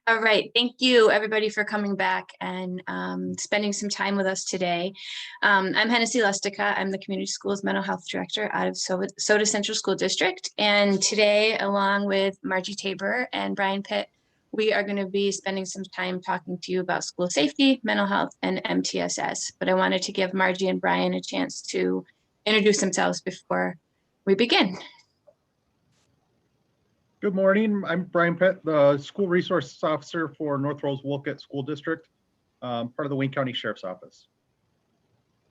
All right, thank you everybody for coming back and spending some time with us today. I'm Hennessy Lustica. I'm the Community Schools Mental Health Director out of Soda Central School District. And today, along with Margie Tabor and Brian Pitt, we are going to be spending some time talking to you about school safety, mental health, and MTSS. But I wanted to give Margie and Brian a chance to introduce themselves before we begin. Good morning. I'm Brian Pitt, the School Resources Officer for North Rose-Wolcott School District, part of the Wayne County Sheriff's Office.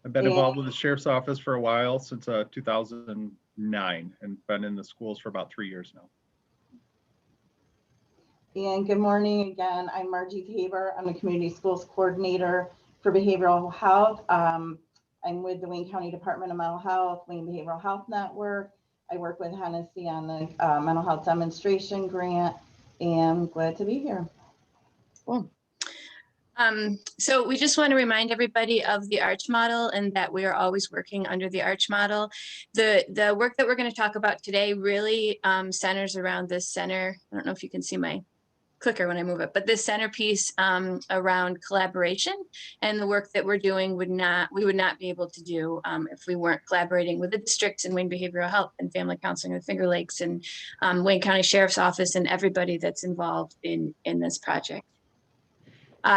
I've been involved with the Sheriff's Office for a while, since 2009, and been in the schools for about 3 years now. And good morning again. I'm Margie Tabor. I'm the Community Schools Coordinator for Behavioral Health. I'm with the Wayne County Department of Mental Health, Wayne Behavioral Health Network. I work with Hennessy on the mental health demonstration grant, and glad to be here. Cool. So we just want to remind everybody of the ARCH model and that we are always working under the ARCH model. The work that we're going to talk about today really centers around this center. I don't know if you can see my clicker when I move it, but this centerpiece around collaboration and the work that we're doing we would not be able to do if we weren't collaborating with the districts and Wayne Behavioral Health and Family Counseling with Finger Lakes and Wayne County Sheriff's Office and everybody that's involved in this project.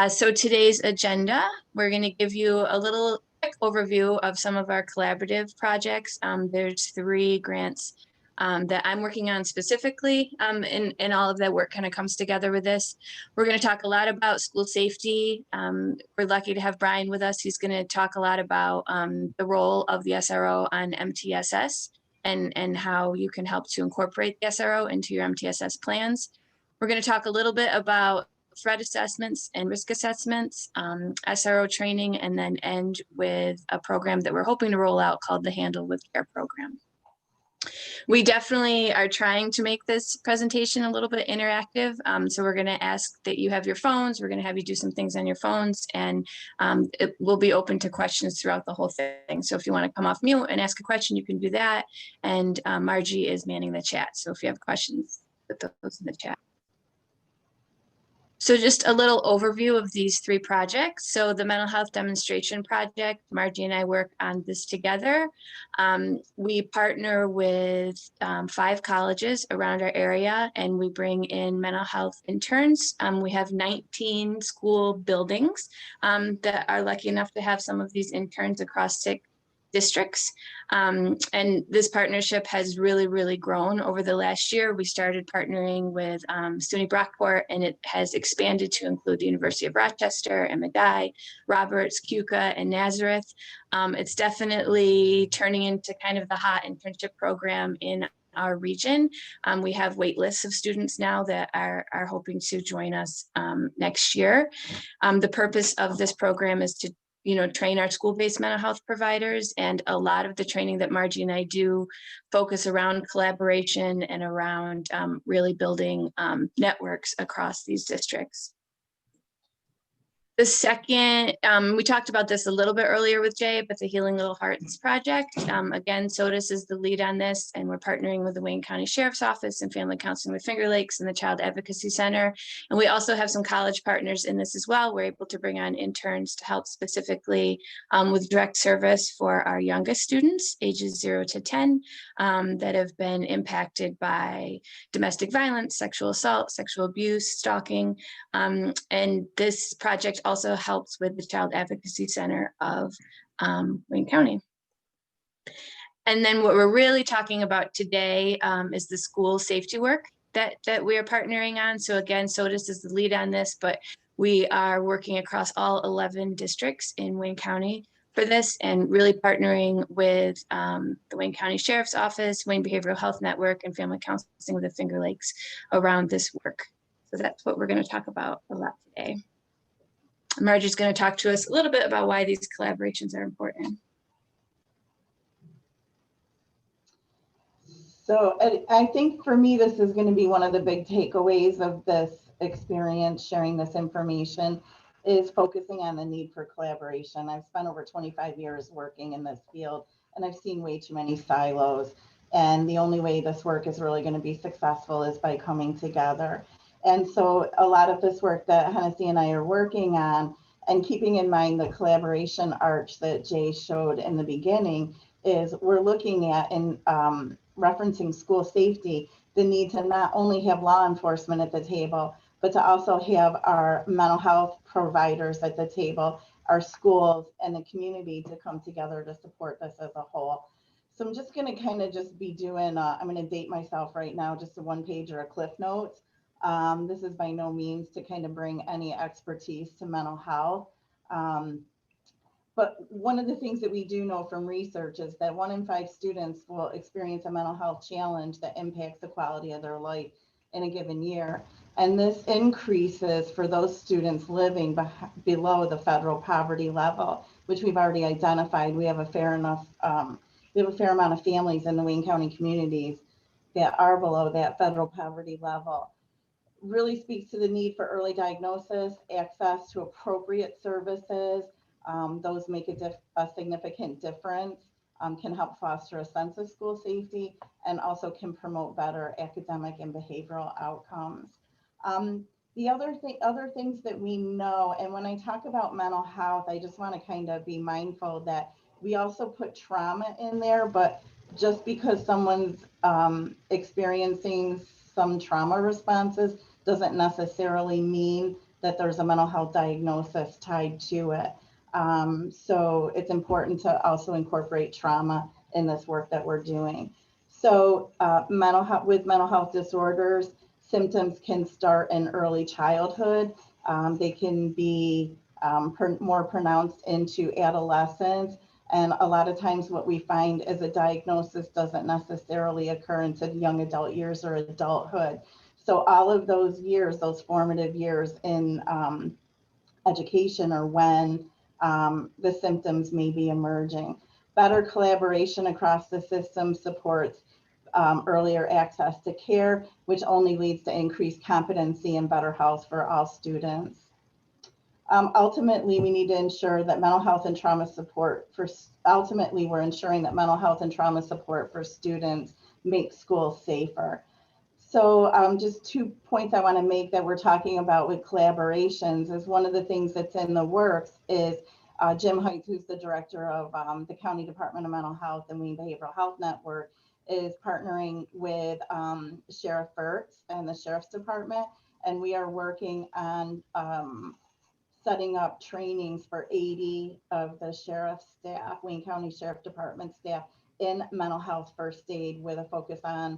So today's agenda, we're going to give you a little quick overview of some of our collaborative projects. There's 3 grants that I'm working on specifically, and all of that work kind of comes together with this. We're going to talk a lot about school safety. We're lucky to have Brian with us. He's going to talk a lot about the role of the SRO on MTSS and how you can help to incorporate the SRO into your MTSS plans. We're going to talk a little bit about threat assessments and risk assessments, SRO training, and then end with a program that we're hoping to roll out called the Handle with Care program. We definitely are trying to make this presentation a little bit interactive. So we're going to ask that you have your phones. We're going to have you do some things on your phones, and it will be open to questions throughout the whole thing. So if you want to come off mute and ask a question, you can do that. And Margie is manning the chat. So if you have questions, put those in the chat. So just a little overview of these 3 projects. So the mental health demonstration project, Margie and I work on this together. We partner with 5 colleges around our area, and we bring in mental health interns. We have 19 school buildings that are lucky enough to have some of these interns across 6 districts. And this partnership has really grown over the last year. We started partnering with SUNY Brockport, and it has expanded to include the University of Rochester and Medaille, Roberts, Keuka, and Nazareth. It's definitely turning into kind of the hot internship program in our region. We have wait lists of students now that are hoping to join us next year. The purpose of this program is to train our school-based mental health providers, and a lot of the training that Margie and I do focus around collaboration and around really building networks across these districts. The second, we talked about this a little bit earlier with Jay, but the Healing Little Hearts project. Again, SOTUS is the lead on this, and we're partnering with the Wayne County Sheriff's Office and Family Counseling with Finger Lakes and the Child Advocacy Center. And we also have some college partners in this as well. We're able to bring on interns to help specifically with direct service for our youngest students, ages 0 to 10, that have been impacted by domestic violence, sexual assault, sexual abuse, stalking. And this project also helps with the Child Advocacy Center of Wayne County. And then what we're really talking about today is the school safety work that we are partnering on. So again, SOTUS is the lead on this, but we are working across all 11 districts in Wayne County for this, and really partnering with the Wayne County Sheriff's Office, Wayne Behavioral Health Network, and Family Counseling with the Finger Lakes around this work. So that's what we're going to talk about a lot today. Margie's going to talk to us a little bit about why these collaborations are important. So I think for me, this is going to be one of the big takeaways of this experience, sharing this information, is focusing on the need for collaboration. I've spent over 25 years working in this field, and I've seen way too many silos. And the only way this work is really going to be successful is by coming together. And so a lot of this work that Hennessy and I are working on, and keeping in mind the collaboration arch that Jay showed in the beginning, is we're looking at, in referencing school safety, the need to not only have law enforcement at the table, but to also have our mental health providers at the table, our schools and the community to come together to support this as a whole. So I'm just going to kind of just be doing, I'm going to date myself right now, just a one page or a cliff notes. This is by no means to kind of bring any expertise to mental health. But one of the things that we do know from research is that 1 in 5 students will experience a mental health challenge that impacts the quality of their life in a given year. And this increases for those students living below the federal poverty level, which we've already identified. We have a fair amount of families in the Wayne County communities that are below that federal poverty level. Really speaks to the need for early diagnosis, access to appropriate services. Those make a significant difference, can help foster a sense of school safety, and also can promote better academic and behavioral outcomes. The other things that we know, and when I talk about mental health, I just want to kind of be mindful that we also put trauma in there, but just because someone's experiencing some trauma responses doesn't necessarily mean that there's a mental health diagnosis tied to it. So it's important to also incorporate trauma in this work that we're doing. So mental health disorders, symptoms can start in early childhood. They can be more pronounced into adolescence. And a lot of times what we find is a diagnosis doesn't necessarily occur into young adult years or adulthood. So all of those years, those formative years in education, are when the symptoms may be emerging. Better collaboration across the system supports earlier access to care, which only leads to increased competency and better health for all students. Ultimately, we need to ensure that mental health and trauma support we're ensuring that mental health and trauma support for students make schools safer. So just 2 points I want to make that we're talking about with collaborations is one of the things that's in the works is Jim Heights, who's the director of the County Department of Mental Health and Wayne Behavioral Health Network, is partnering with Sheriff Burks and the Sheriff's Department. And we are working on setting up trainings for 80 of the sheriff's staff, Wayne County Sheriff Department staff, in mental health first aid with a focus on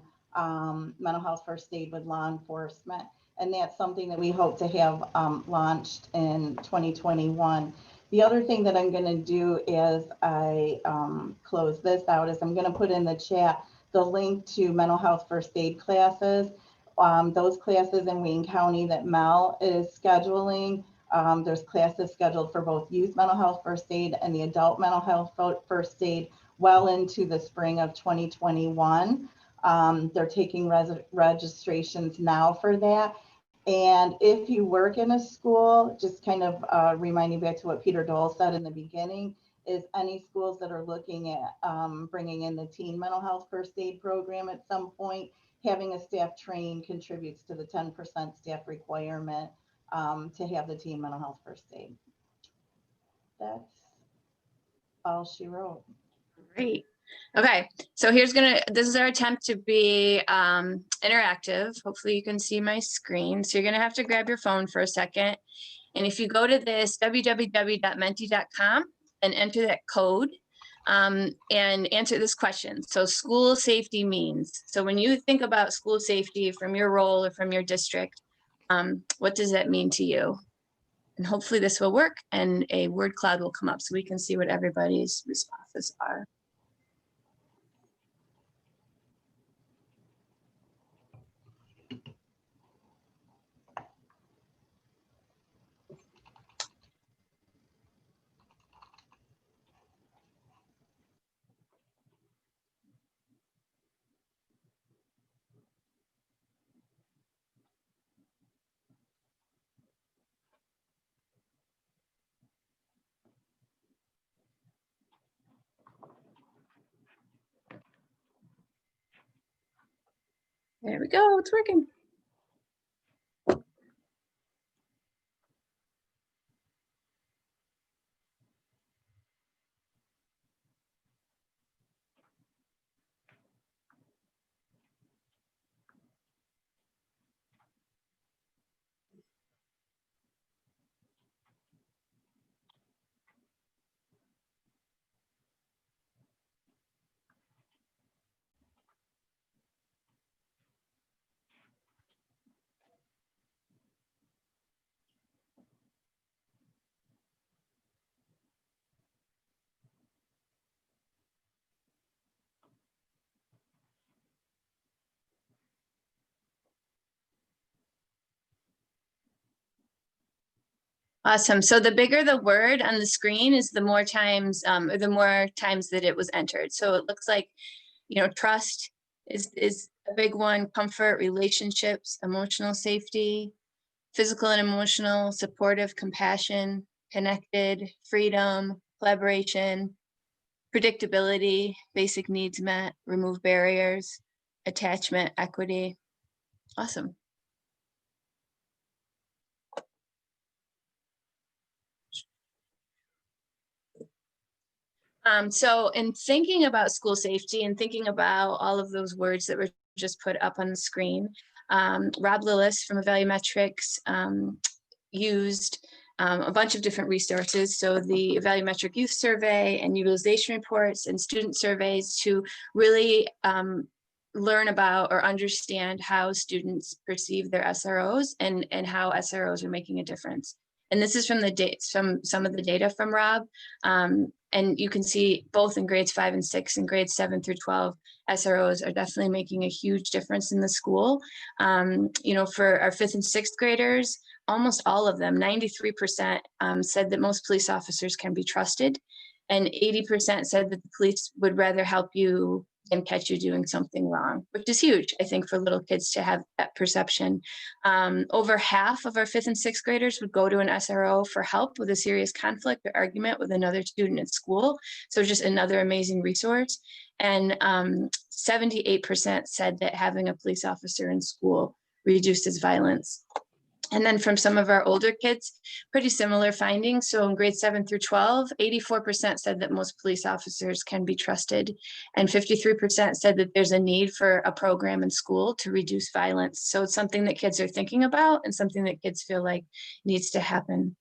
mental health first aid with law enforcement. And that's something that we hope to have launched in 2021. The other thing that I'm going to do as I close this out is I'm going to put in the chat the link to mental health first aid classes. Those classes in Wayne County that Mel is scheduling. There's classes scheduled for both youth mental health first aid and the adult mental health first aid well into the spring of 2021. They're taking registrations now for that. And if you work in a school, just kind of reminding back to what Peter Dole said in the beginning, is any schools that are looking at bringing in the teen mental health first aid program at some point, having a staff train contributes to the 10% staff requirement to have the teen mental health first aid. That's all she wrote. Great. Okay, so this is our attempt to be interactive. Hopefully you can see my screen. So you're gonna have to grab your phone for a second. And if you go to this www.menti.com and enter that code and answer this question. So school safety means, so when you think about school safety from your role or from your district, what does that mean to you? And hopefully this will work and a word cloud will come up so we can see what everybody's responses are. There we go, it's working. Awesome. So the bigger the word on the screen is the more times, or the more times that it was entered. So it looks like, trust is a big one, comfort, relationships, emotional safety, physical and emotional, supportive, compassion, connected, freedom, collaboration, predictability, basic needs met, remove barriers, attachment, equity. Awesome. So in thinking about school safety and thinking about all of those words that were just put up on the screen, Rob Lillis from Evalumetrics used a bunch of different resources. So the Evalumetric Youth Survey and utilization reports and student surveys to really learn about or understand how students perceive their SROs and how SROs are making a difference. And this is from the dates, from some of the data from Rob. And you can see both in grades 5 and 6 and grades 7 through 12, SROs are definitely making a huge difference in the school. For our 5th and 6th graders, almost all of them, 93% said that most police officers can be trusted. And 80% said that the police would rather help you than catch you doing something wrong, which is huge, I think, for little kids to have that perception. Over half of our 5th and 6th graders would go to an SRO for help with a serious conflict or argument with another student at school. So just another amazing resource. And 78% said that having a police officer in school reduces violence. And then from some of our older kids, pretty similar findings. So in grades 7 through 12, 84% said that most police officers can be trusted. And 53% said that there's a need for a program in school to reduce violence. So it's something that kids are thinking about and something that kids feel like needs to happen.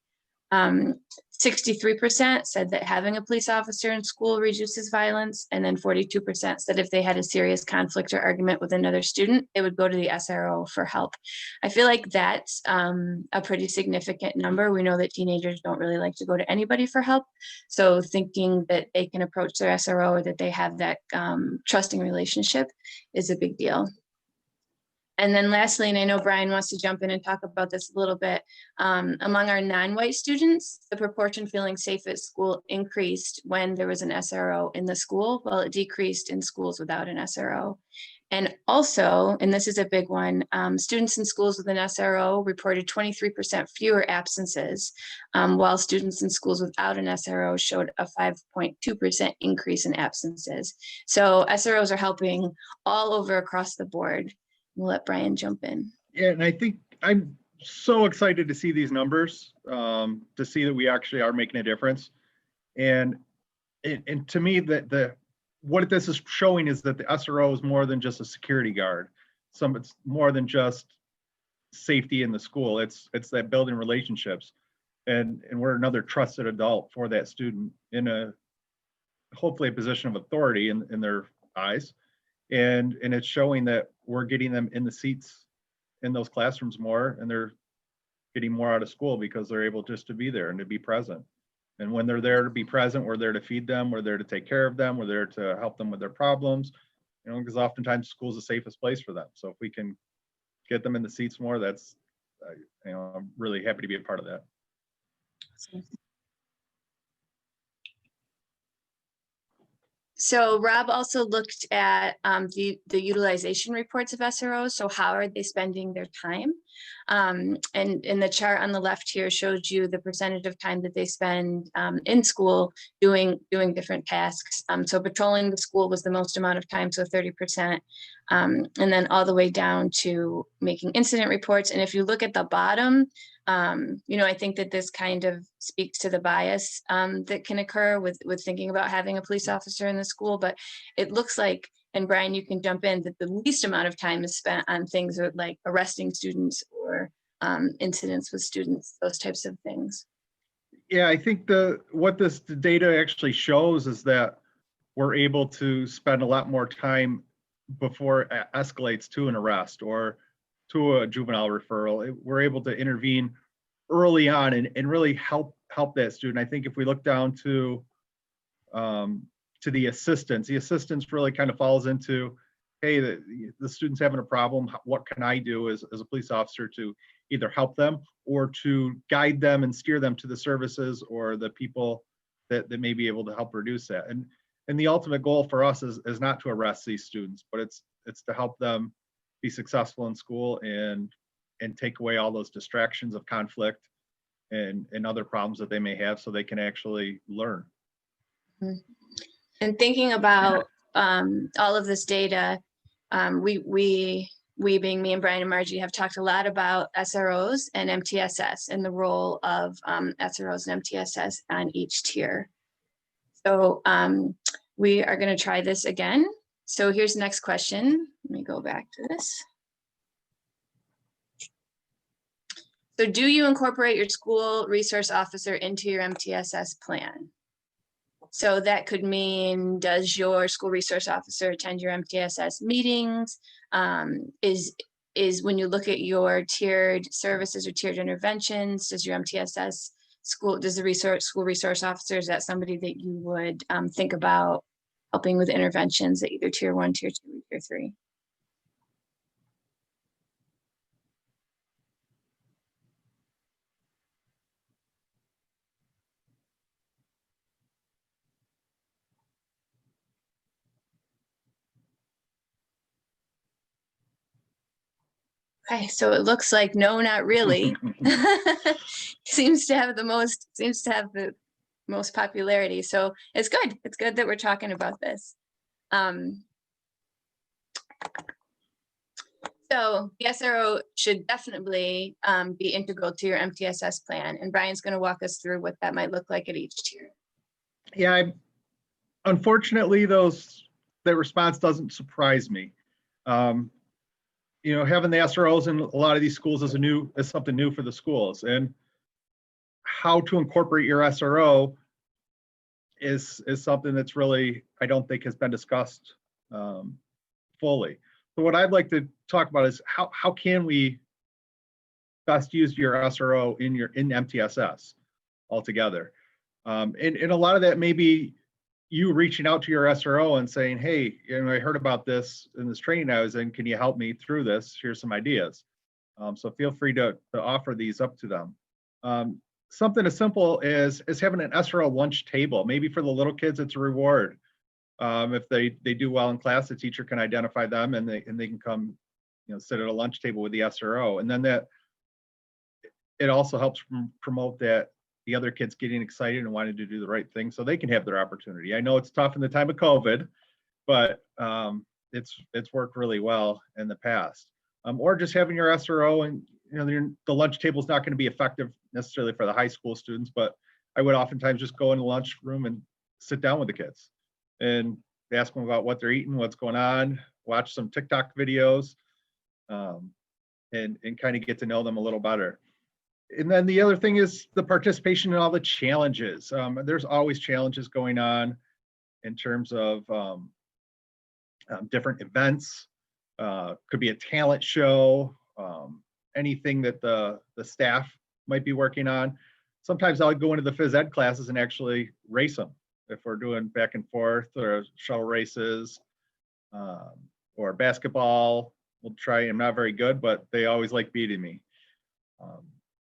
63% said that having a police officer in school reduces violence. And then 42% said if they had a serious conflict or argument with another student, they would go to the SRO for help. I feel like that's a pretty significant number. We know that teenagers don't really like to go to anybody for help. So thinking that they can approach their SRO or that they have that trusting relationship is a big deal. And then lastly, and I know Brian wants to jump in and talk about this a little bit, among our non-white students, the proportion feeling safe at school increased when there was an SRO in the school, while it decreased in schools without an SRO. And also, and this is a big one, students in schools with an SRO reported 23% fewer absences, while students in schools without an SRO showed a 5.2% increase in absences. So SROs are helping all over across the board. We'll let Brian jump in. Yeah, and I think I'm so excited to see these numbers, to see that we actually are making a difference. And to me, what this is showing is that the SRO is more than just a security guard. It's more than just safety in the school. It's that building relationships, and we're another trusted adult for that student in hopefully a position of authority in their eyes. And it's showing that we're getting them in the seats in those classrooms more, and they're getting more out of school because they're able just to be there and to be present. And when they're there to be present, we're there to feed them, we're there to take care of them, we're there to help them with their problems, because oftentimes school's the safest place for them. So if we can get them in the seats more, that's, I'm really happy to be a part of that. So Rob also looked at the utilization reports of SROs. So how are they spending their time? And in the chart on the left here shows you the percentage of time that they spend in school doing different tasks. So patrolling the school was the most amount of time, so 30%. And then all the way down to making incident reports. And if you look at the bottom, I think that this kind of speaks to the bias that can occur with thinking about having a police officer in the school. But it looks like, and Brian, you can jump in, that the least amount of time is spent on things like arresting students or incidents with students, those types of things. Yeah, I think what the data actually shows is that we're able to spend a lot more time before it escalates to an arrest or to a juvenile referral. We're able to intervene early on and really help that student. I think if we look down to the assistance really kind of falls into hey, the student's having a problem. What can I do as a police officer to either help them or to guide them and steer them to the services or the people that may be able to help reduce that. And the ultimate goal for us is not to arrest these students, but it's to help them be successful in school and take away all those distractions of conflict and other problems that they may have so they can actually learn. And thinking about all of this data, we being me and Brian and Margie have talked a lot about SROs and MTSS and the role of SROs and MTSS on each tier. So we are going to try this again. So here's the next question. Let me go back to this. So do you incorporate your school resource officer into your MTSS plan? So that could mean, does your school resource officer attend your MTSS meetings? Is when you look at your tiered services or tiered interventions, does your MTSS school resource officer, is that somebody that you would think about helping with interventions at either tier 1, tier 2, or tier 3? Okay, so it looks like no, not really. seems to have the most popularity. So it's good. It's good that we're talking about this. So the SRO should definitely be integral to your MTSS plan. And Brian's going to walk us through what that might look like at each tier. Yeah, unfortunately, that response doesn't surprise me. You know, having the SROs in a lot of these schools is something new for the schools, and how to incorporate your SRO is something that's really, I don't think, has been discussed fully. So what I'd like to talk about is how can we best use your SRO in MTSS altogether, and a lot of that may be you reaching out to your SRO and saying, hey, you know, I heard about this in this training I was in, can you help me through this? Here's some ideas. So feel free to offer these up to them. Something as simple as having an SRO lunch table. Maybe for the little kids, it's a reward. If they do well in class, the teacher can identify them and they can come, you know, sit at a lunch table with the SRO. And then that it also helps promote that the other kids getting excited and wanting to do the right thing so they can have their opportunity. I know it's tough in the time of COVID, but it's worked really well in the past. Or just having your SRO, and you know, the lunch table is not going to be effective necessarily for the high school students, but I would oftentimes just go in the lunchroom and sit down with the kids and ask them about what they're eating, what's going on, watch some TikTok videos, and kind of get to know them a little better. And then the other thing is the participation in all the challenges. There's always challenges going on in terms of different events. Could be a talent show, anything that the staff might be working on. Sometimes I'll go into the phys ed classes and actually race them if we're doing back and forth or shuttle races or basketball. We'll try. I'm not very good, but they always like beating me.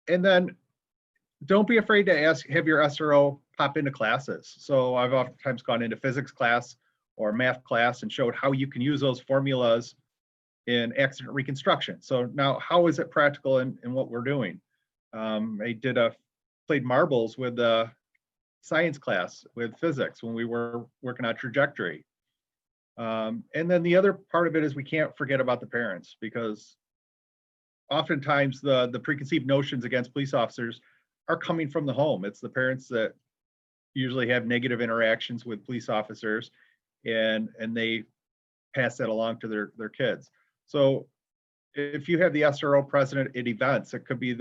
And then don't be afraid to have your SRO pop into classes. So I've oftentimes gone into physics class or math class and showed how you can use those formulas in accident reconstruction. So now how is it practical in what we're doing? I played marbles with the science class with physics when we were working on trajectory. And then the other part of it is we can't forget about the parents, because oftentimes the preconceived notions against police officers are coming from the home. It's the parents that usually have negative interactions with police officers, and they pass that along to their kids. So if you have the SRO present at events, it could be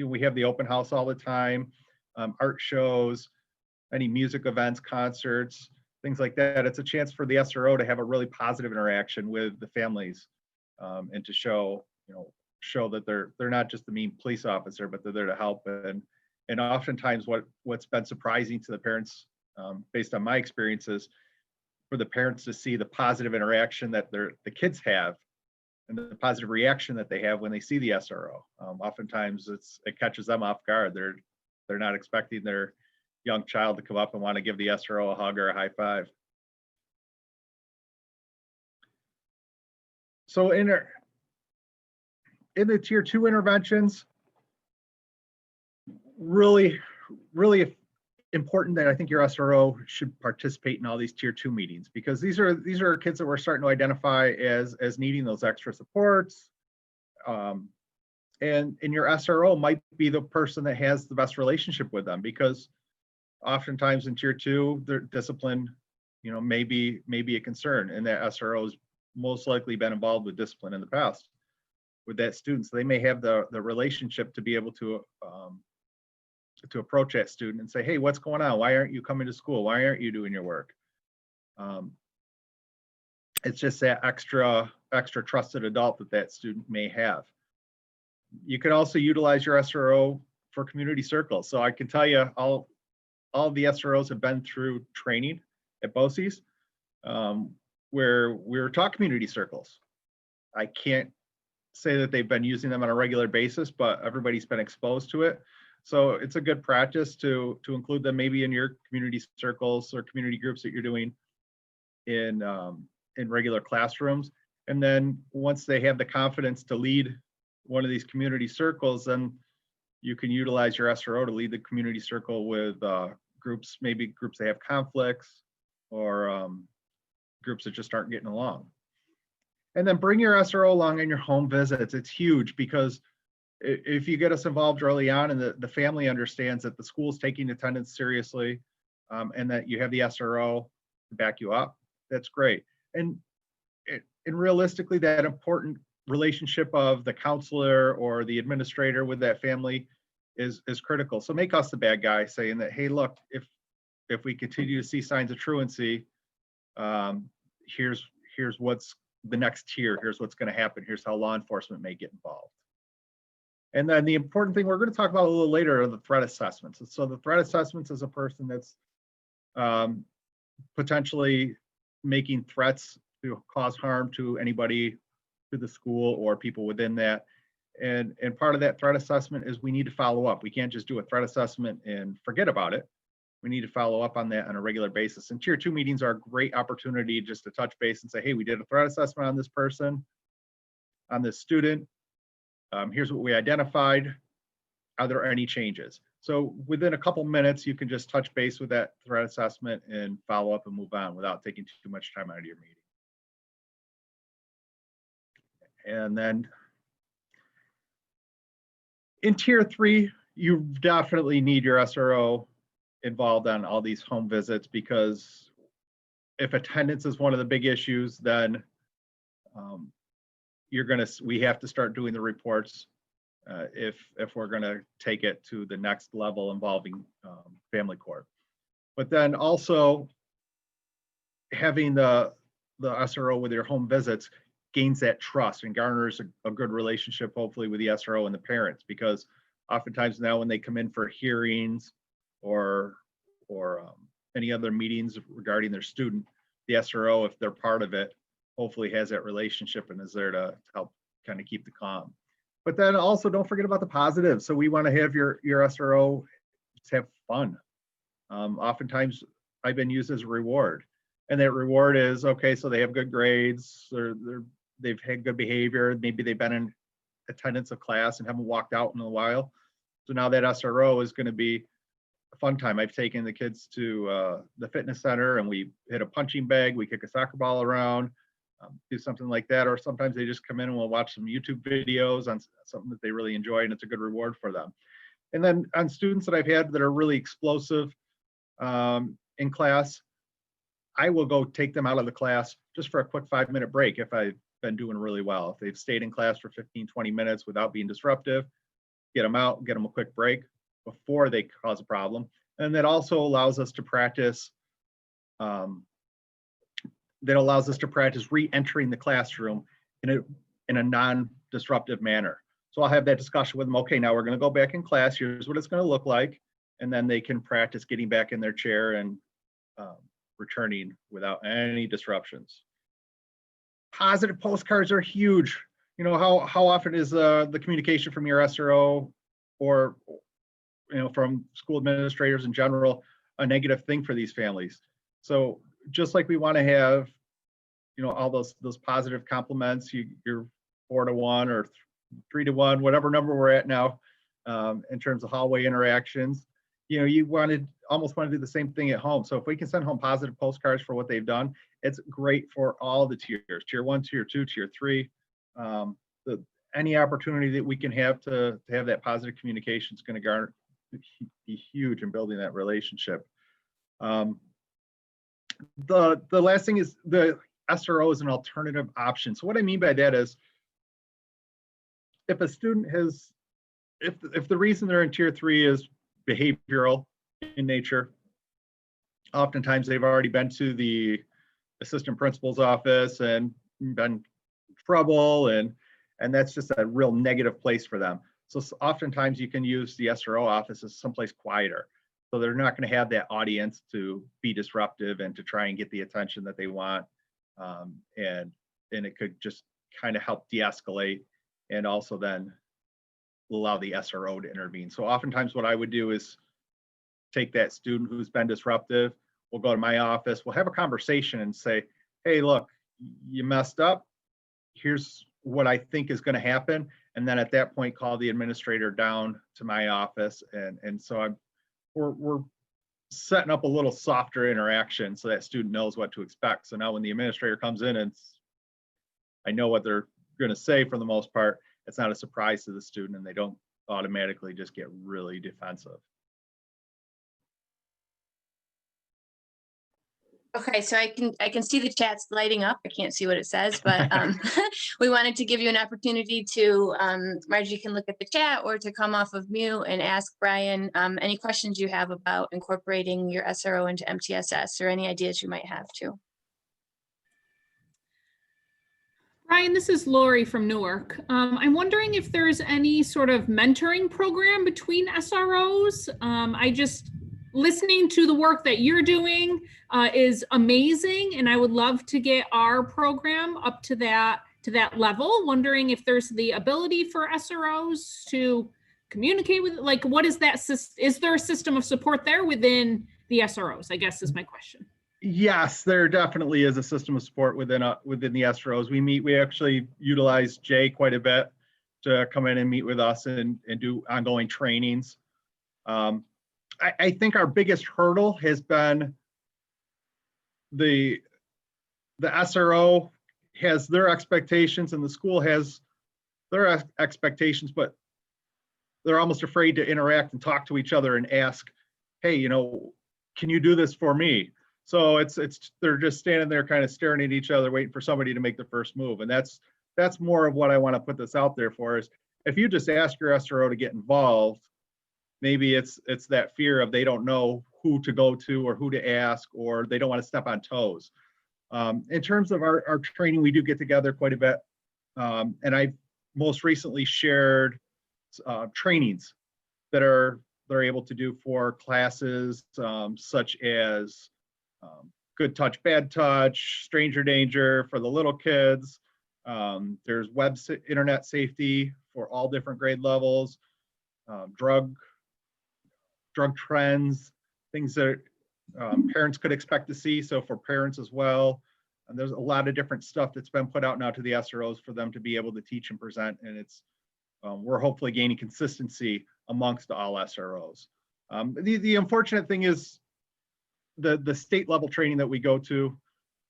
we have the open house all the time, art shows, any music events, concerts, things like that. It's a chance for the SRO to have a really positive interaction with the families, and to show that they're not just the mean police officer, but they're there to help. And oftentimes what's been surprising to the parents, based on my experiences, for the parents to see the positive interaction that the kids have and the positive reaction that they have when they see the SRO. Oftentimes it catches them off guard. They're not expecting their young child to come up and want to give the SRO a hug or a high five. So in the tier 2 interventions, really important that I think your SRO should participate in all these tier 2 meetings, because these are kids that we're starting to identify as needing those extra supports. And your SRO might be the person that has the best relationship with them, because oftentimes in tier 2, their discipline, may be a concern, and that SRO has most likely been involved with discipline in the past with that student. So they may have the relationship to be able to approach that student and say, hey, what's going on? Why aren't you coming to school? Why aren't you doing your work? It's just that extra trusted adult that student may have. You can also utilize your SRO for community circles. So I can tell you all of the SROs have been through training at BOCES, where we're taught community circles. I can't say that they've been using them on a regular basis, but everybody's been exposed to it. So it's a good practice to include them maybe in your community circles or community groups that you're doing in regular classrooms. And then once they have the confidence to lead one of these community circles, then you can utilize your SRO to lead the community circle with groups, maybe groups that have conflicts or groups that just aren't getting along. And then bring your SRO along in your home visits. It's huge, because if you get us involved early on and the family understands that the school's taking attendance seriously, and that you have the SRO to back you up, that's great. And realistically, that important relationship of the counselor or the administrator with that family is critical. So make us the bad guy, saying that, hey, look, if we continue to see signs of truancy, here's what's the next tier, here's what's going to happen, here's how law enforcement may get involved. And then the important thing we're going to talk about a little later are the threat assessments. So the threat assessments is a person that's potentially making threats to cause harm to anybody, to the school or people within that. And part of that threat assessment is we need to follow up. We can't just do a threat assessment and forget about it. We need to follow up on that on a regular basis. And tier 2 meetings are a great opportunity just to touch base and say, hey, we did a threat assessment on this person, on this student. Here's what we identified. Are there any changes? So within a couple minutes, you can just touch base with that threat assessment and follow up and move on without taking too much time out of your meeting. And then in tier 3, you definitely need your SRO involved on all these home visits, because if attendance is one of the big issues, then we have to start doing the reports if we're going to take it to the next level involving family court. But then also having the SRO with your home visits gains that trust and garners a good relationship, hopefully, with the SRO and the parents, because oftentimes now when they come in for hearings or any other meetings regarding their student, the SRO, if they're part of it, hopefully has that relationship and is there to help kind of keep the calm. But then also don't forget about the positives. So we want to have your SRO just have fun. Oftentimes I've been used as a reward, and that reward is, okay, so they have good grades, they've had good behavior, maybe they've been in attendance of class and haven't walked out in a while. So now that SRO is going to be a fun time. I've taken the kids to the fitness center and we hit a punching bag, we kick a soccer ball around, do something like that. Or sometimes they just come in and we'll watch some YouTube videos on something that they really enjoy, and it's a good reward for them. And then on students that I've had that are really explosive in class, I will go take them out of the class just for a quick 5-minute break if I've been doing really well. If they've stayed in class for 15, 20 minutes without being disruptive, get them out, get them a quick break before they cause a problem. And that also allows us to practice, re-entering the classroom in a non-disruptive manner. So I'll have that discussion with them. Okay, now we're going to go back in class. Here's what it's going to look like. And then they can practice getting back in their chair and returning without any disruptions. Positive postcards are huge. You know, how often is the communication from your SRO or, you know, from school administrators in general a negative thing for these families? So just like we want to have, you know, all those positive compliments, you're 4-to-1 or 3-to-1, whatever number we're at now, in terms of hallway interactions. You know, you almost want to do the same thing at home. So if we can send home positive postcards for what they've done, it's great for all the tiers, tier 1, tier 2, tier 3. Any opportunity that we can have to have that positive communication is going to be huge in building that relationship. The last thing is the SRO is an alternative option. So what I mean by that is, if a student has, if the reason they're in tier 3 is behavioral in nature, oftentimes they've already been to the assistant principal's office and been in trouble, and that's just a real negative place for them. So oftentimes you can use the SRO office as someplace quieter. So they're not going to have that audience to be disruptive and to try and get the attention that they want. And it could just kind of help de-escalate and also then allow the SRO to intervene. So oftentimes what I would do is take that student who's been disruptive, we'll go to my office, we'll have a conversation and say, hey, look, you messed up. Here's what I think is going to happen. And then at that point, call the administrator down to my office. And so we're setting up a little softer interaction so that student knows what to expect. So now when the administrator comes in and I know what they're going to say for the most part, it's not a surprise to the student and they don't automatically just get really defensive. Okay, so I can see the chat's lighting up. I can't see what it says, but we wanted to give you an opportunity to, Margie can look at the chat or to come off of mute and ask Brian any questions you have about incorporating your SRO into MTSS or any ideas you might have too. Brian, this is Lori from Newark. I'm wondering if there's any sort of mentoring program between SROs. Listening to the work that you're doing is amazing, and I would love to get our program up to that level. Wondering if there's the ability for SROs to communicate with, like, what is that? Is there a system of support there within the SROs? I guess is my question. Yes, there definitely is a system of support within the SROs. We actually utilize Jay quite a bit to come in and meet with us and do ongoing trainings. I think our biggest hurdle has been the SRO has their expectations and the school has their expectations, but they're almost afraid to interact and talk to each other and ask, hey, you know, can you do this for me? So they're just standing there kind of staring at each other, waiting for somebody to make the first move. And that's more of what I want to put this out there for, is if you just ask your SRO to get involved, maybe it's that fear of they don't know who to go to or who to ask, or they don't want to step on toes. In terms of our training, we do get together quite a bit. And I've most recently shared trainings that they're able to do for classes such as good touch, bad touch, stranger danger for the little kids. There's internet safety for all different grade levels, drug trends, things that parents could expect to see. So for parents as well, and there's a lot of different stuff that's been put out now to the SROs for them to be able to teach and present. And it's we're hopefully gaining consistency amongst all SROs. The unfortunate thing is the state level training that we go to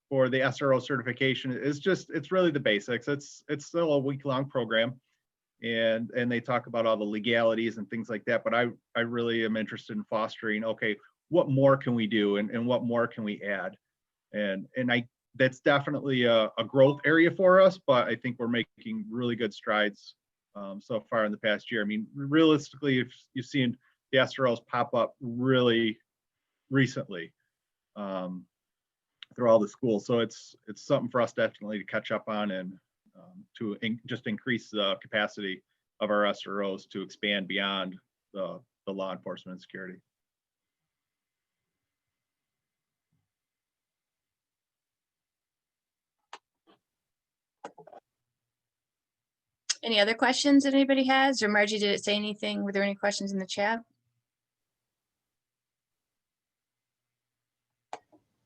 for the SRO certification is it's really the basics. It's still a week-long program, and they talk about all the legalities and things like that. But I really am interested in fostering, okay, what more can we do and what more can we add? And that's definitely a growth area for us, but I think we're making really good strides so far in the past year. I mean, realistically, if you've seen the SROs pop up really recently through all the schools. So it's something for us definitely to catch up on and just increase the capacity of our SROs to expand beyond the law enforcement and security. Any other questions that anybody has? Or Margie, did it say anything? Were there any questions in the chat?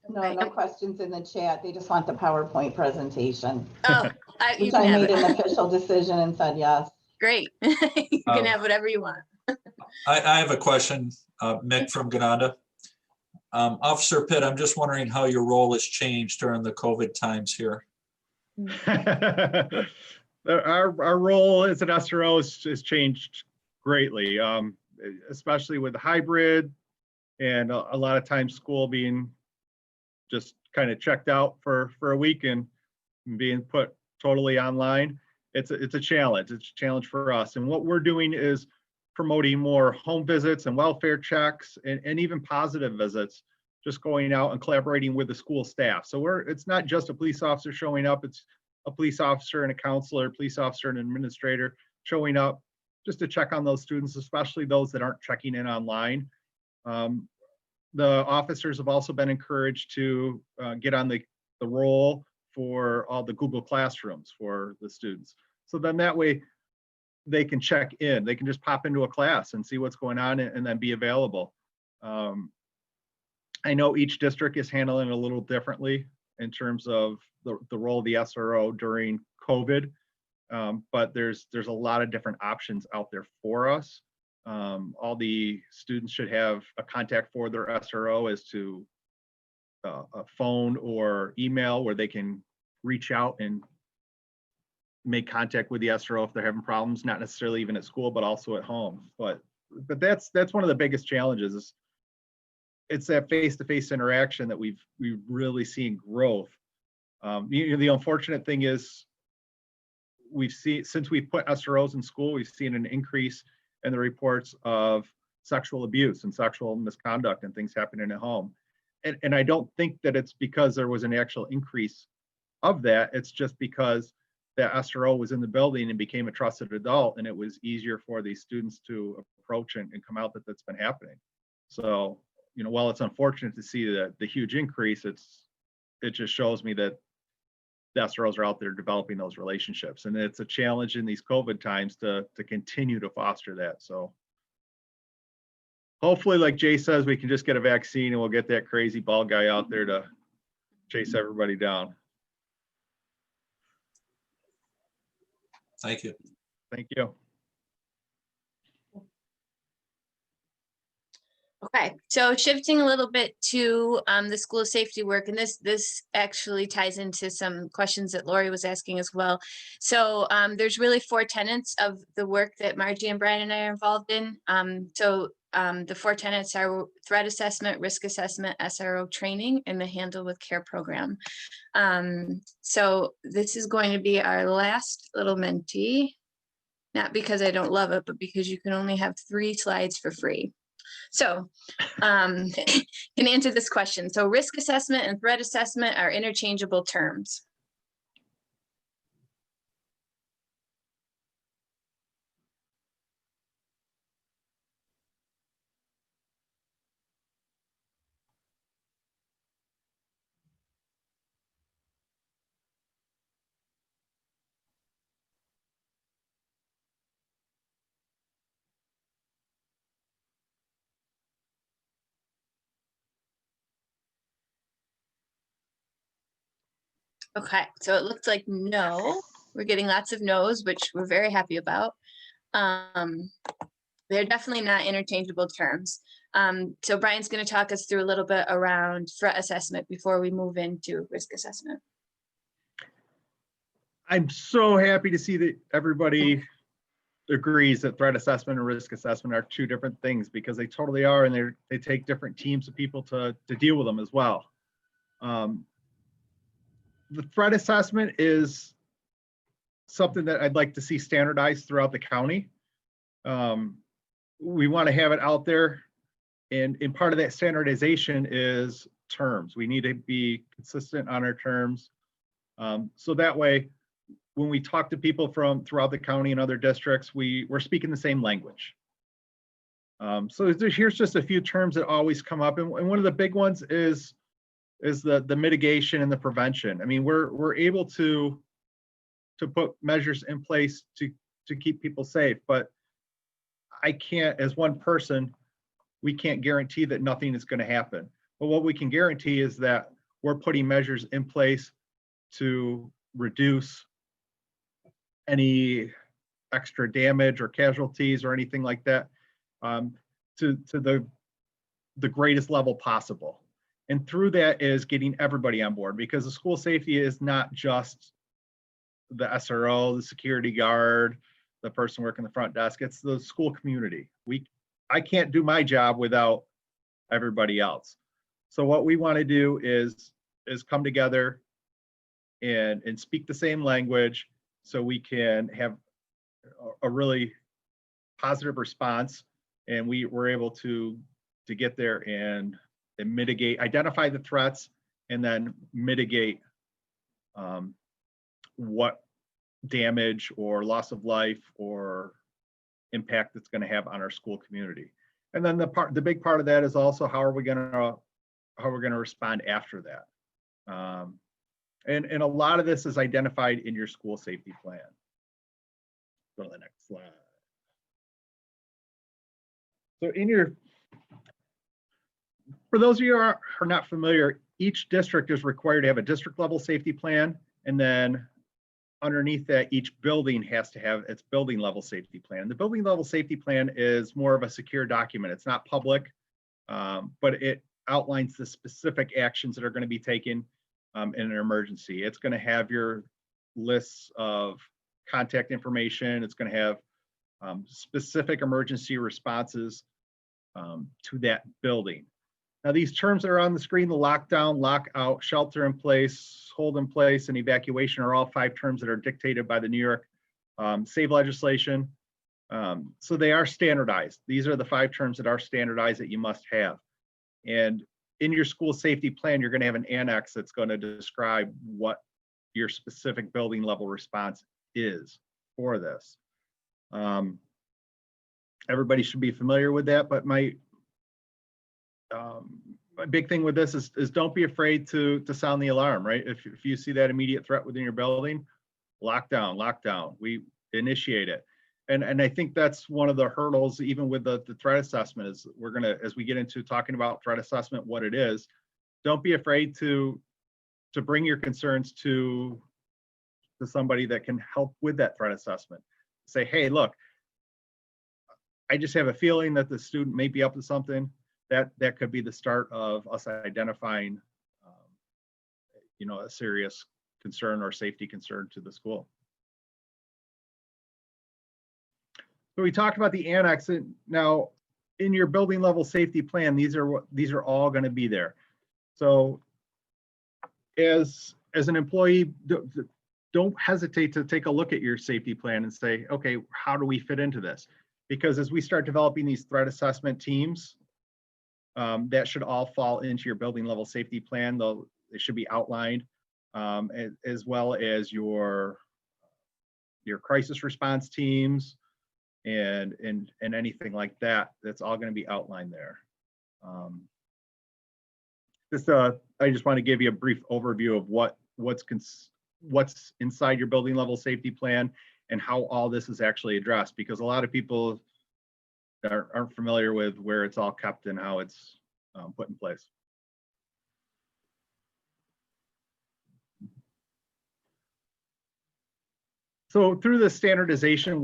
No, Okay. no questions in the chat. They just want the PowerPoint presentation, Oh, you which can I have made it. an official decision and said yes. Great. You can have whatever you want. I have a question, Mick from Gananda. Officer Pitt, I'm just wondering how your role has changed during the COVID times here. Our role as an SRO has changed greatly, especially with hybrid and a lot of times school being just kind of checked out for a week and being put totally online. It's a challenge. It's a challenge for us. And what we're doing is promoting more home visits and welfare checks and even positive visits, just going out and collaborating with the school staff. So it's not just a police officer showing up, it's a police officer and a counselor, police officer and an administrator showing up just to check on those students, especially those that aren't checking in online. The officers have also been encouraged to get on the roll for all the Google Classrooms for the students. So then that way they can check in, they can just pop into a class and see what's going on and then be available. I know each district is handling it a little differently in terms of the role of the SRO during COVID, but there's a lot of different options out there for us. All the students should have a contact for their SRO as to a phone or email where they can reach out and make contact with the SRO if they're having problems, not necessarily even at school, but also at home. But that's one of the biggest challenges is it's that face-to-face interaction that we've really seen growth. The unfortunate thing is we've seen, since we've put SROs in school, we've seen an increase in the reports of sexual abuse and sexual misconduct and things happening at home. And I don't think that it's because there was an actual increase of that. It's just because the SRO was in the building and became a trusted adult, and it was easier for these students to approach and come out that that's been happening. So, while it's unfortunate to see the huge increase, it just shows me that the SROs are out there developing those relationships, and it's a challenge in these COVID times to continue to foster that. So hopefully, like Jay says, we can just get a vaccine and we'll get that crazy bald guy out there to chase everybody down. Thank you. Thank you. Okay, so shifting a little bit to the school safety work, and this actually ties into some questions that Lori was asking as well. So there's really 4 tenets of the work that Margie and Brian and I are involved in. The 4 tenets are threat assessment, risk assessment, SRO training, and the Handle with Care program. So this is going to be our last little mentee, not because I don't love it, but because you can only have 3 slides for free. So can answer this question. So risk assessment and threat assessment are interchangeable terms. Okay, so it looks like no. We're getting lots of no's, which we're very happy about. They're definitely not interchangeable terms. So Brian's going to talk us through a little bit around threat assessment before we move into risk assessment. I'm so happy to see that everybody agrees that threat assessment and risk assessment are 2 different things, because they totally are, and they take different teams of people to deal with them as well. The threat assessment is something that I'd like to see standardized throughout the county. We want to have it out there, and part of that standardization is terms. We need to be consistent on our terms, so that way when we talk to people from throughout the county and other districts, we're speaking the same language. So here's just a few terms that always come up, and one of the big ones is the mitigation and the prevention. I mean, we're able to put measures in place to to keep people safe, but I can't, as one person, we can't guarantee that nothing is going to happen. But what we can guarantee is that we're putting measures in place to reduce any extra damage or casualties or anything like that, to the greatest level possible. And through that is getting everybody on board, because the school safety is not just the SRO, the security guard, the person working the front desk, it's the school community. I can't do my job without everybody else. So what we want to do is come together and speak the same language, so we can have a really positive response, and we're able to get there and mitigate, identify the threats, and then mitigate what damage or loss of life or impact it's going to have on our school community. And then the big part of that is also how we're going to respond after that. And a lot of this is identified in your school safety plan. Go to the next slide. So for those of you who are not familiar, each district is required to have a district level safety plan, and then underneath that, each building has to have its building level safety plan. The building level safety plan is more of a secure document. It's not public, but it outlines the specific actions that are going to be taken in an emergency. It's going to have your lists of contact information. It's going to have specific emergency responses to that building. Now, these terms that are on the screen, the lockdown, lockout, shelter in place, hold in place, and evacuation, are all 5 terms that are dictated by the New York SAVE legislation. So they are standardized. These are the 5 terms that are standardized that you must have. And in your school safety plan, you're going to have an annex that's going to describe what your specific building level response is for this. Everybody should be familiar with that, but my big thing with this is don't be afraid to sound the alarm, right? If you see that immediate threat within your building, lockdown, we initiate it. And I think that's one of the hurdles, even with the threat assessment, is we're gonna, as we get into talking about threat assessment, what it is, don't be afraid to bring your concerns to somebody that can help with that threat assessment. Say, hey, look, I just have a feeling that the student may be up to something. That could be the start of us identifying, a serious concern or safety concern to the school. So we talked about the annex. Now, in your building level safety plan, these are all going to be there. So, as an employee, don't hesitate to take a look at your safety plan and say, okay, how do we fit into this? Because as we start developing these threat assessment teams, that should all fall into your building level safety plan. Though they should be outlined, as well as your crisis response teams and anything like that. That's all going to be outlined there. I just want to give you a brief overview of what's inside your building level safety plan and how all this is actually addressed, because a lot of people aren't familiar with where it's all kept and how it's put in place. So through the standardization,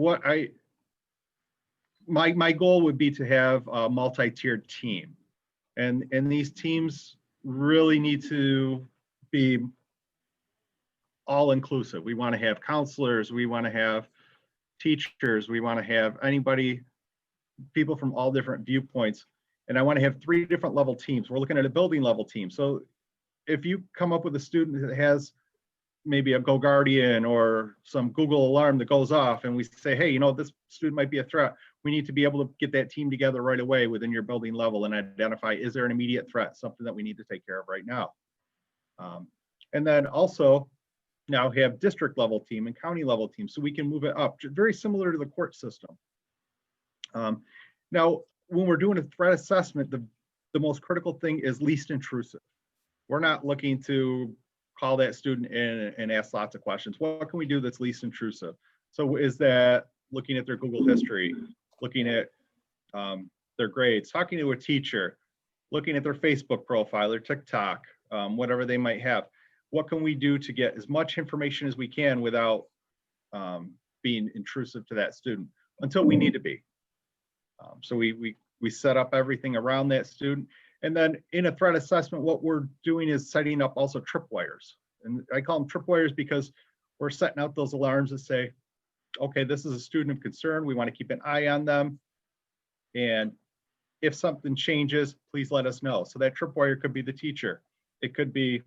my goal would be to have a multi-tiered team, and these teams really need to be all inclusive. We want to have counselors, we want to have teachers, we want to have people from all different viewpoints. And I want to have 3 different level teams. We're looking at a building level team. So if you come up with a student that has maybe a GoGuardian or some Google alarm that goes off, and we say, hey, this student might be a threat, we need to be able to get that team together right away within your building level and identify, is there an immediate threat, something that we need to take care of right now? And then also now have district level team and county level team, so we can move it up, very similar to the court system. Now, when we're doing a threat assessment, the most critical thing is least intrusive. We're not looking to call that student in and ask lots of questions. What can we do that's least intrusive? So is that looking at their Google history, looking at their grades, talking to a teacher, looking at their Facebook profile, their TikTok, whatever they might have. What can we do to get as much information as we can without being intrusive to that student until we need to be? So we set up everything around that student. And then in a threat assessment, what we're doing is setting up also tripwires. And I call them tripwires because we're setting out those alarms that say, okay, this is a student of concern. We want to keep an eye on them. And if something changes, please let us know. So that tripwire could be the teacher. It could be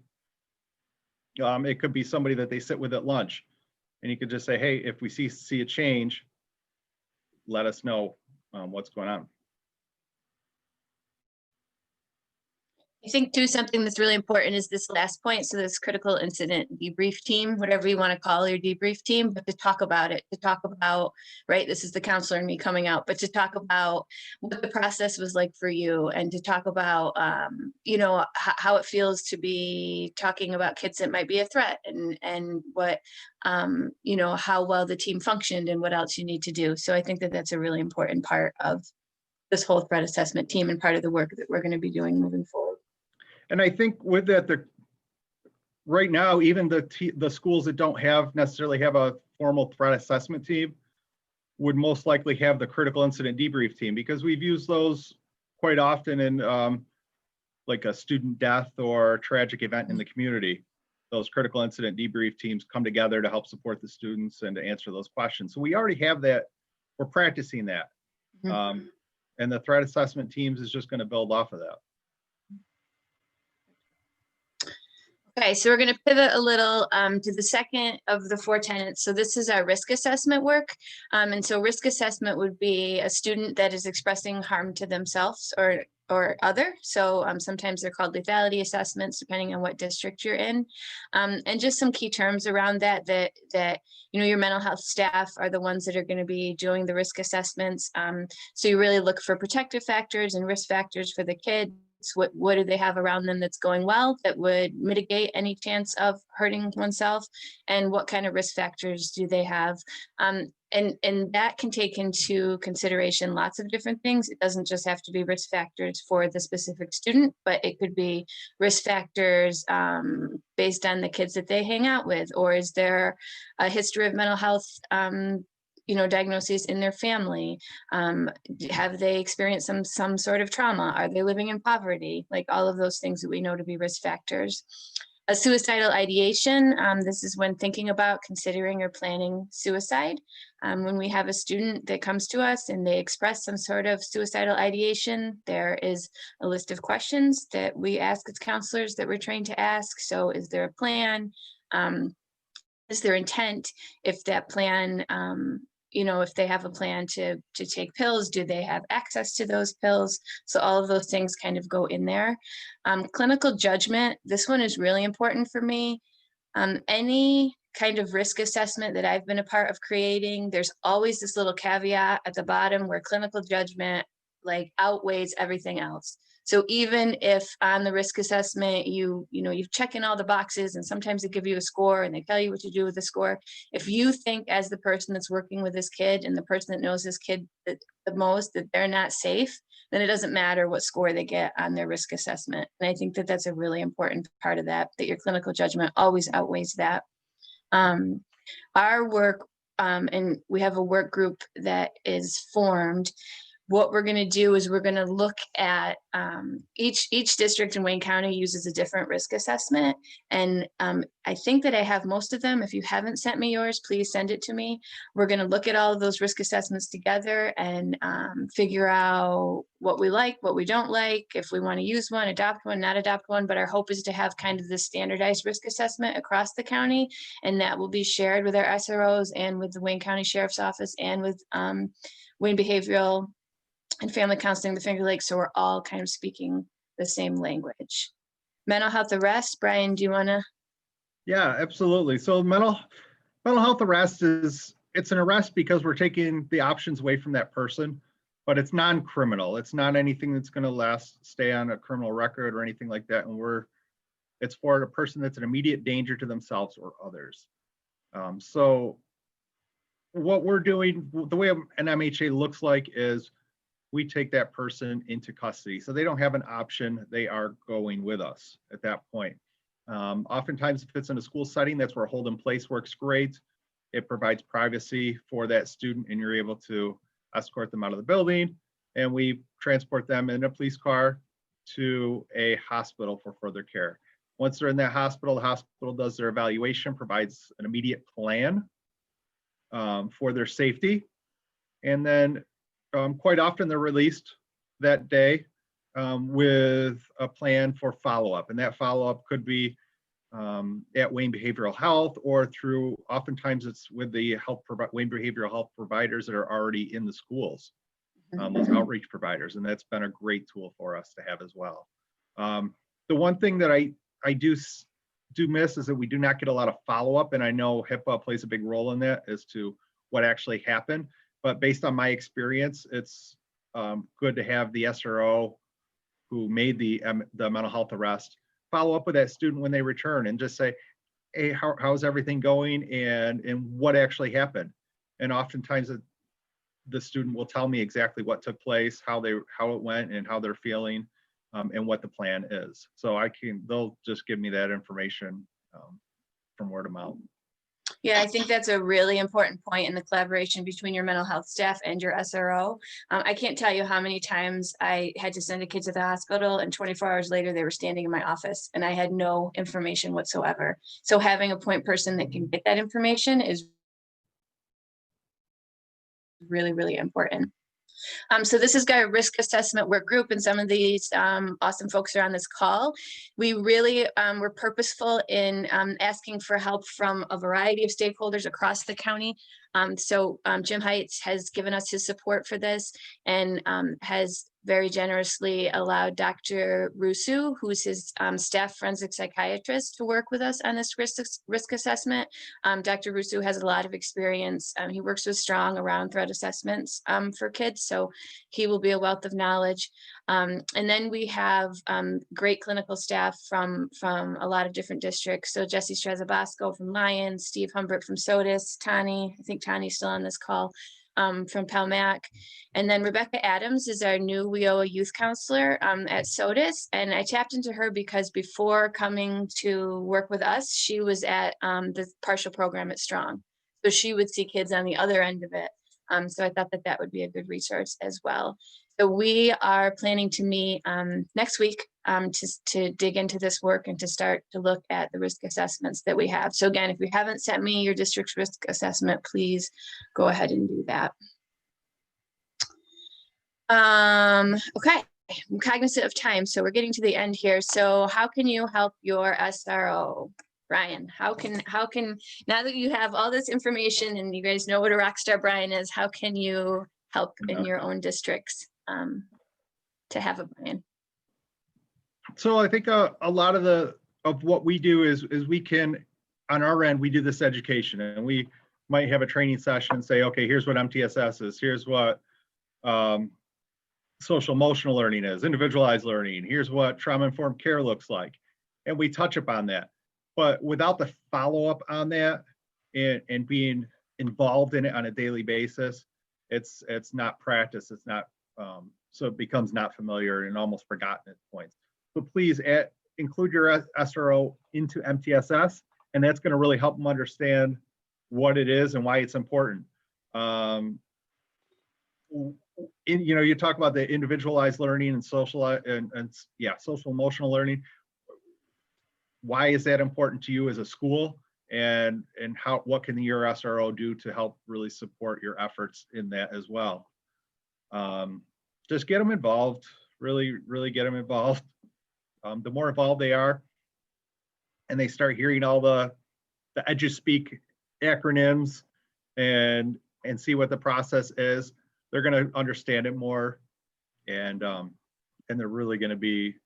somebody that they sit with at lunch. And you could just say, hey, if we see a change, let us know what's going on. I think too, something that's really important is this last point. So this critical incident debrief team, whatever you want to call your debrief team, but to talk about it, to talk about, right, this is the counselor and me coming out, but to talk about what the process was like for you, and to talk about, you know, how it feels to be talking about kids that might be a threat, and what, you know, how well the team functioned and what else you need to do. So I think that that's a really important part of this whole threat assessment team and part of the work that we're going to be doing moving forward. And I think with that, right now, even the schools that don't necessarily have a formal threat assessment team would most likely have the critical incident debrief team, because we've used those quite often in like a student death or a tragic event in the community. Those critical incident debrief teams come together to help support the students and to answer those questions. So we already have that. We're practicing that. Mm-hmm. And the threat assessment teams is just going to build off of that. Okay, so we're going to pivot a little to the second of the 4 tenets. So this is our risk assessment work. And so risk assessment would be a student that is expressing harm to themselves or other. So sometimes they're called lethality assessments, depending on what district you're in. And just some key terms around that you know, your mental health staff are the ones that are going to be doing the risk assessments. So you really look for protective factors and risk factors for the kid. What do they have around them that's going well that would mitigate any chance of hurting oneself, and what kind of risk factors do they have? And that can take into consideration lots of different things. It doesn't just have to be risk factors for the specific student, but it could be risk factors based on the kids that they hang out with, or is there a history of mental health you know, diagnoses in their family? Have they experienced some sort of trauma? Are they living in poverty? Like all of those things that we know to be risk factors. A suicidal ideation, this is when thinking about, considering, or planning suicide. When we have a student that comes to us and they express some sort of suicidal ideation, there is a list of questions that we ask as counselors that we're trained to ask. So is there a plan? Is there intent? If that plan, you know, if they have a plan to take pills, do they have access to those pills? So all of those things kind of go in there. Clinical judgment, this one is really important for me. Any kind of risk assessment that I've been a part of creating, there's always this little caveat at the bottom where clinical judgment like outweighs everything else. So even if on the risk assessment, you're checking all the boxes, and sometimes they give you a score and they tell you what to do with the score. If you think as the person that's working with this kid and the person that knows this kid the most that they're not safe, then it doesn't matter what score they get on their risk assessment. And I think that that's a really important part of that your clinical judgment always outweighs that. Our work, and we have a work group that is formed. What we're going to do is we're going to look at each district in Wayne County uses a different risk assessment. And I think that I have most of them. If you haven't sent me yours, please send it to me. We're going to look at all of those risk assessments together and figure out what we like, what we don't like, if we want to use one, adopt one, not adopt one. But our hope is to have kind of this standardized risk assessment across the county. And that will be shared with our SROs and with the Wayne County Sheriff's Office and with Wayne Behavioral and Family Counseling, the Finger Lakes, so we're all kind of speaking the same language. Mental health arrest, Brian, do you want to? Yeah, absolutely. So mental health arrest it's an arrest because we're taking the options away from that person, but it's non-criminal. It's not anything that's going to stay on a criminal record or anything like that. And it's for a person that's an immediate danger to themselves or others. So what we're doing, the way an MHA looks like is we take that person into custody. So they don't have an option. They are going with us at that point. Oftentimes, if it's in a school setting, that's where hold in place works great. It provides privacy for that student, and you're able to escort them out of the building, and we transport them in a police car to a hospital for further care. Once they're in that hospital, the hospital does their evaluation, provides an immediate plan for their safety, and then quite often they're released that day with a plan for follow-up, and that follow-up could be at Wayne Behavioral Health, or through, oftentimes it's with the Wayne Behavioral Health providers that are already in the schools, those outreach providers, and that's been a great tool for us to have as well. The one thing that I do miss is that we do not get a lot of follow-up, and I know HIPAA plays a big role in that as to what actually happened, but based on my experience, it's good to have the SRO who made the mental health arrest follow up with that student when they return and just say, hey, how's everything going, and what actually happened. And oftentimes the student will tell me exactly what took place, how it went, and how they're feeling, and what the plan is. So they'll just give me that information from word of mouth. Yeah, I think that's a really important point in the collaboration between your mental health staff and your SRO. I can't tell you how many times I had to send a kid to the hospital, and 24 hours later they were standing in my office and I had no information whatsoever. So having a point person that can get that information is really, really important. So this is our risk assessment work group, and some of these awesome folks are on this call. We really were purposeful in asking for help from a variety of stakeholders across the county. Jim Heights has given us his support for this, and has very generously allowed Dr. Rusu, who's his staff forensic psychiatrist, to work with us on this risk assessment. Dr. Rusu has a lot of experience. He works with Strong around threat assessments for kids, so he will be a wealth of knowledge. And then we have great clinical staff from a lot of different districts. So Jesse Strazabasco from Lyons, Steve Humbert from SOTUS, Tani, I think Tani's still on this call, from Palmac. And then Rebecca Adams is our new WIOA youth counselor at SOTUS. And I tapped into her because before coming to work with us, she was at the partial program at Strong. So she would see kids on the other end of it. So I thought that would be a good resource as well. So we are planning to meet next week to dig into this work and to start to look at the risk assessments that we have. So again, if you haven't sent me your district's risk assessment, please go ahead and do that. Okay, I'm cognizant of time, so we're getting to the end here. So how can you help your SRO? Brian, how can now that you have all this information and you guys know what a rock star Brian is, how can you help in your own districts to have a Brian? So I think a lot of what we do is we can, on our end, we do this education, and we might have a training session and say, okay, here's what MTSS is, here's what social emotional learning is, individualized learning, here's what trauma-informed care looks like, and we touch upon that. But without the follow-up on that and being involved in it on a daily basis, it's not practice. It's not so it becomes not familiar and almost forgotten at points. So please include your SRO into MTSS, and that's going to really help them understand what it is and why it's important. You talk about the individualized learning and social emotional learning. Why is that important to you as a school, and what can your SRO do to help really support your efforts in that as well? Just get them involved, really get them involved. The more involved they are, and they start hearing all the EduSpeak acronyms and see what the process is, they're going to understand it more, and they're really going to be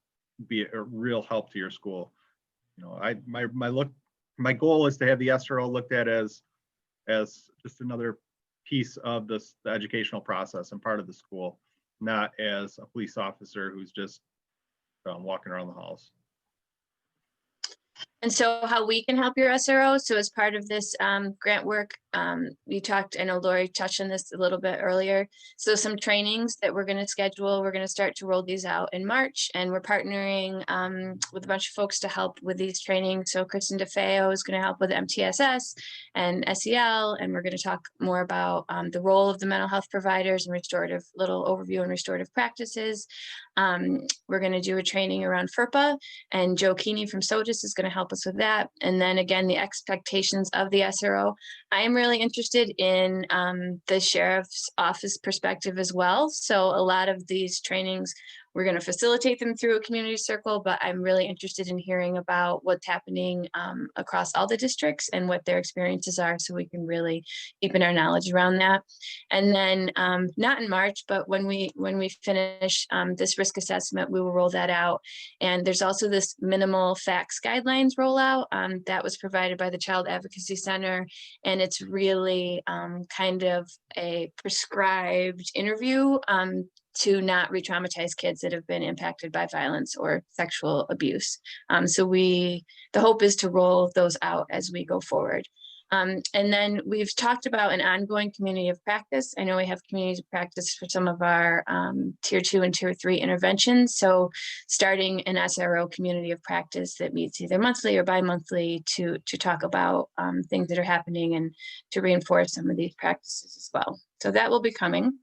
a real help to your school. My goal is to have the SRO looked at as just another piece of the educational process and part of the school, not as a police officer who's just walking around the halls. And so how we can help your SRO. So as part of this grant work, we talked, I know Lori touched on this a little bit earlier. So some trainings that we're going to schedule, we're going to start to roll these out in March, and we're partnering with a bunch of folks to help with these trainings. So Kristen DeFeo is going to help with MTSS and SEL, and we're going to talk more about the role of the mental health providers and restorative, little overview and restorative practices. We're going to do a training around FERPA, and Joe Keeney from SOTUS is going to help us with that. And then again, the expectations of the SRO. I am really interested in the sheriff's office perspective as well. So a lot of these trainings, we're going to facilitate them through a community circle, but I'm really interested in hearing about what's happening across all the districts and what their experiences are, so we can really deepen our knowledge around that. And then not in March, but when we finish this risk assessment, we will roll that out. And there's also this minimal facts guidelines rollout that was provided by the Child Advocacy Center. And it's really kind of a prescribed interview to not re-traumatize kids that have been impacted by violence or sexual abuse. So the hope is to roll those out as we go forward. And then we've talked about an ongoing community of practice. I know we have communities of practice for some of our tier 2 and tier 3 interventions. So starting an SRO community of practice that meets either monthly or bi-monthly to talk about things that are happening and to reinforce some of these practices as well. So that will be coming.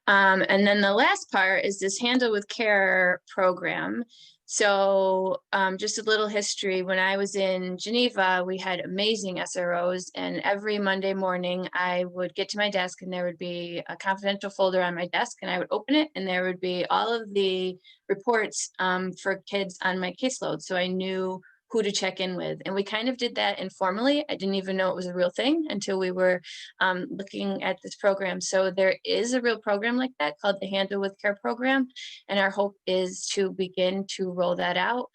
And then the last part is this Handle with Care program. So just a little history. When I was in Geneva, we had amazing SROs, and every Monday morning I would get to my desk and there would be a confidential folder on my desk, and I would open it and there would be all of the reports for kids on my caseload. So I knew who to check in with. And we kind of did that informally. I didn't even know it was a real thing until we were looking at this program. So there is a real program like that called the Handle with Care program. And our hope is to begin to roll that out.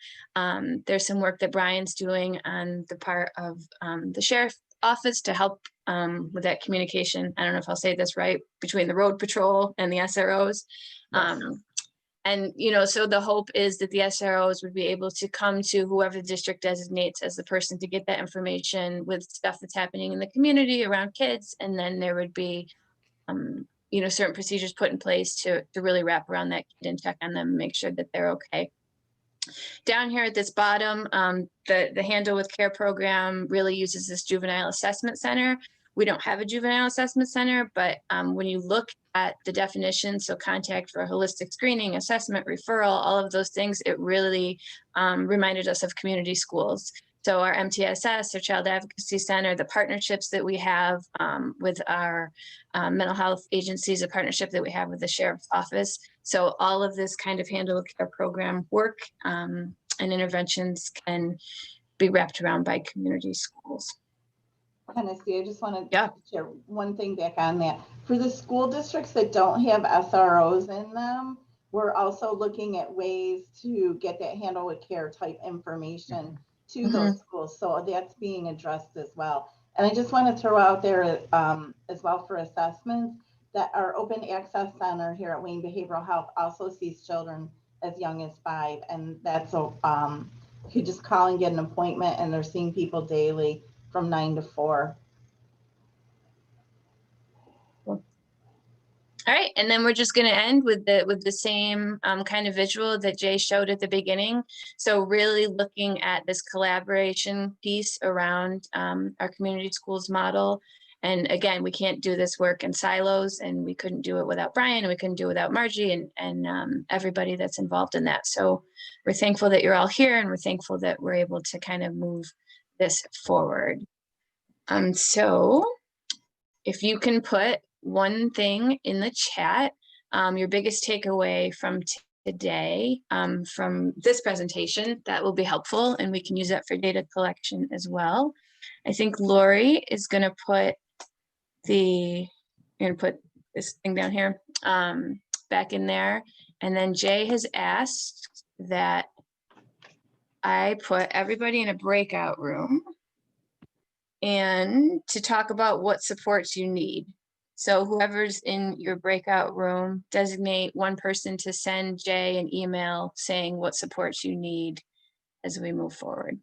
There's some work that Brian's doing on the part of the sheriff's office to help with that communication. I don't know if I'll say this right, between the road patrol and the SROs. Yes. And, so the hope is that the SROs would be able to come to whoever the district designates as the person to get that information with stuff that's happening in the community around kids. And then there would be, certain procedures put in place to really wrap around that kid and check on them and make sure that they're okay. Down here at this bottom, the Handle with Care program really uses this juvenile assessment center. We don't have a juvenile assessment center, but when you look at the definition, so contact for holistic screening, assessment, referral, all of those things, it really reminded us of community schools. So our MTSS, our Child Advocacy Center, the partnerships that we have with our mental health agencies, a partnership that we have with the Sheriff's Office. So all of this kind of Handle with Care program work and interventions can be wrapped around by community schools. Tennessee, I just want to Yeah. share one thing back on that. For the school districts that don't have SROs in them, we're also looking at ways to get that Handle with Care type information to those schools. So that's being addressed as well. And I just want to throw out there as well for assessments that our open access center here at Wayne Behavioral Health also sees children as young as 5. And that's you could just call and get an appointment, and they're seeing people daily from 9 to 4. All right, and then we're just going to end with the same kind of visual that Jay showed at the beginning. So really looking at this collaboration piece around our community schools model. And again, we can't do this work in silos, and we couldn't do it without Brian, and we couldn't do it without Margie and everybody that's involved in that. So we're thankful that you're all here, and we're thankful that we're able to kind of move this forward. So if you can put one thing in the chat, your biggest takeaway from today, from this presentation, that will be helpful, and we can use that for data collection as well. I think Lori is going to put this thing down here back in there, and then Jay has asked that I put everybody in a breakout room and to talk about what supports you need. So whoever's in your breakout room, designate one person to send Jay an email saying what supports you need as we move forward.